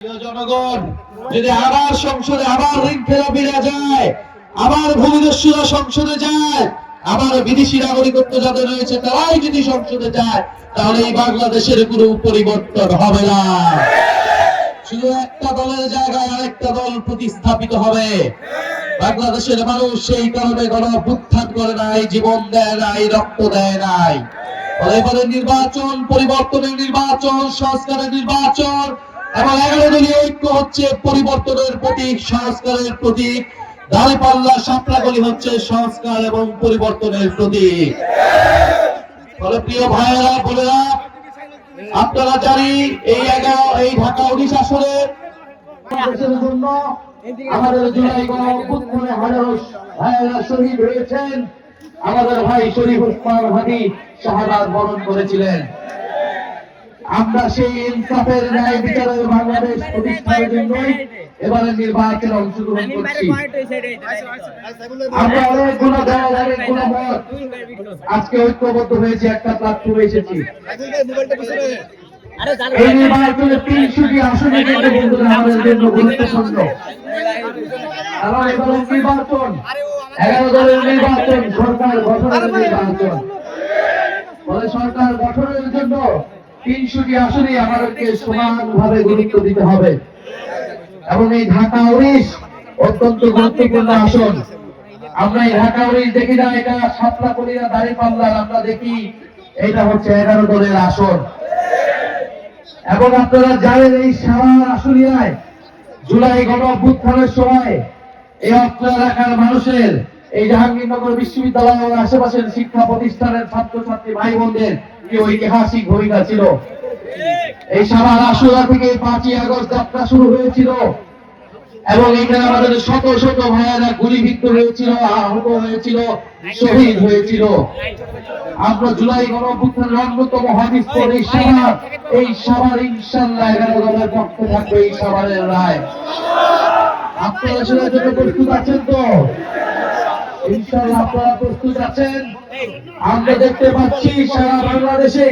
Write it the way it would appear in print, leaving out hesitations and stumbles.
জনগণ, যদি আবার সংসদে আবার ঋণ ফেরা ফিরে যায়, আবার ভূমিদস্যুরা সংসদে যায়, আবার বিদেশি নাগরিকত্ব যাদের রয়েছে তারাই যদি সংসদে যায়, তাহলে এই বাংলাদেশের কোনো পরিবর্তন হবে না। শুধু একটা দলের জায়গায় আরেকটা দল প্রতিস্থাপিত হবে। বাংলাদেশের মানুষ সেই কারণে গণঅভ্যুত্থান করে নাই, জীবন দেয় নাই, রক্ত দেয় নাই। এবারে নির্বাচন, পরিবর্তনের নির্বাচন, সংস্কারের নির্বাচন এবং 11 দলীয় ঐক্য হচ্ছে পরিবর্তনের প্রতীক, সংস্কারের প্রতীক। দাঁড়িপাল্লা সাপলাগলি হচ্ছে সংস্কার এবং পরিবর্তনের প্রতীক। ফলে প্রিয় ভাইয়েরা বোনেরা, আপনারা জানি এই ঢাকা 19 আসনের জন্য আমাদের জুলাই গণঅভ্যুত্থানে হাজারো ভাইয়েরা শহীদ হয়েছেন। আমাদের ভাই শরীফ ওসমান হাদি শাহাদাত বরণ করেছিলেন। আমরা সেই ইনসাফের ন্যায় বিচারের বাংলাদেশ প্রতিষ্ঠার জন্যই এবারে নির্বাচনে অংশগ্রহণ করছি। আমরা অনেকগুলো দল, অনেকগুলো মত আজকে ঐক্যবদ্ধ হয়েছে, একটা প্ল্যাটফর্মে এসেছি। এই নির্বাচনে 300টি আসনে কিন্তু আমাদের জন্য গুরুত্বপূর্ণ। এবং এবারে নির্বাচন 11 দলের নির্বাচন, সরকার গঠনের নির্বাচন। ফলে সরকার গঠনের জন্য 300টি আসনে আমাদেরকে সমানভাবে গুরুত্ব দিতে হবে। এবং এই ঢাকা 19 অত্যন্ত গুরুত্বপূর্ণ আসন। আমরা এই ঢাকা 19 দেখি না এটা সাপলাকলিয়া দাঁড়িপাল্লার, আমরা দেখি এটা হচ্ছে 11 দলের আসন। এবং আপনারা জানেন এই সারা আশুলিয়ায় জুলাই গণঅভ্যুত্থানের সময় এই অত্র এলাকার মানুষের, এই জাহাঙ্গীরনগর বিশ্ববিদ্যালয় ও আশেপাশের শিক্ষা প্রতিষ্ঠানের ছাত্রছাত্রী ভাই বোনদের কি ঐতিহাসিক ভূমিকা ছিল। এই সারা আশুলিয়া থেকে 5ই আগস্ট যাত্রা শুরু হয়েছিল এবং এখানে আমাদের শত শত ভাইয়েরা গুলিবিদ্ধ হয়েছিল, আহত হয়েছিল, শহীদ হয়েছিল। আমরা জুলাই গণঅভ্যুত্থানের অন্যতম হাদিসপুর এই সাভার ইনশাআল্লাহ 11 দলের পক্ষে থাকবে এই সাভারের রায়। আপনারা সেটার জন্য প্রস্তুত আছেন তো? ইনশাআল্লাহ আপনারা প্রস্তুত আছেন? আমরা দেখতে পাচ্ছি সারা বাংলাদেশে